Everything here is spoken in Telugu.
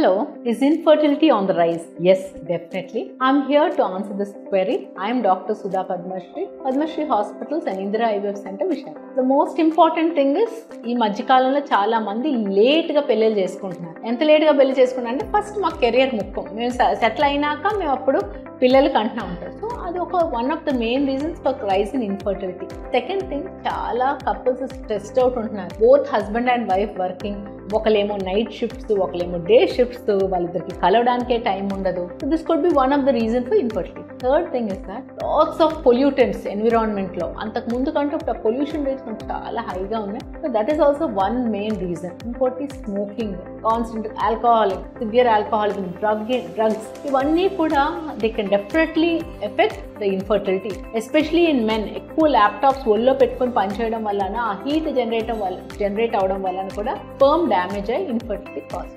Hello, is infertility on the rise? Yes, definitely. I'm here to answer this query. I am Dr. Sudha Padmashri Hospitals and Indira IVF Center, Vishakhapatnam. The most important thing is, ఈ మధ్యకాలంలో చాలా మంది లేట్గా పెళ్ళిళ్ళు చేసుకుంటున్నారు. ఎంత లేట్గా పెళ్లి చేసుకుంటున్నారు అంటే ఫస్ట్ మా కెరియర్ ముఖ్యం. మేము సెటిల్ అయినాక మేము అప్పుడు పిల్లలు కంటున్నా ఉంటారు. సో అది ఒక one of the main reasons for rise in infertility. Second thing, చాలా కపుల్స్ స్ట్రెస్డ్ అవుట్ ఉంటున్నారు. Both husband and wife working. ఒకలేమో నైట్ షిఫ్ట్స్, ఒకలేమో డే షిఫ్ట్స్, వాళ్ళిద్దరికి కలవడానికే టైం ఉండదు. So this could be one of the reason for infertility. Third thing is that lots of pollutants ఎన్విరాన్మెంట్లో అంతకు ముందు కంటే ఇప్పుడు పొల్యూషన్ రేట్స్ మనకు చాలా హైగా ఉన్నాయి. So that is also one main reason. ఇంకోటి smoking, constant alcoholic, severe alcoholism, drugs, ఇవన్నీ కూడా they can definitely effect the infertility. Especially in men. ఎక్కువ ల్యాప్టాప్స్ ఒళ్ళో పెట్టుకొని పనిచేయడం వలన ఆ హీట్ జనరేట్ అవడం వలన కూడా స్పెర్మ్ డ్యామేజ్ అయ్యి ఇన్ఫర్టిలిటీ కాజ్.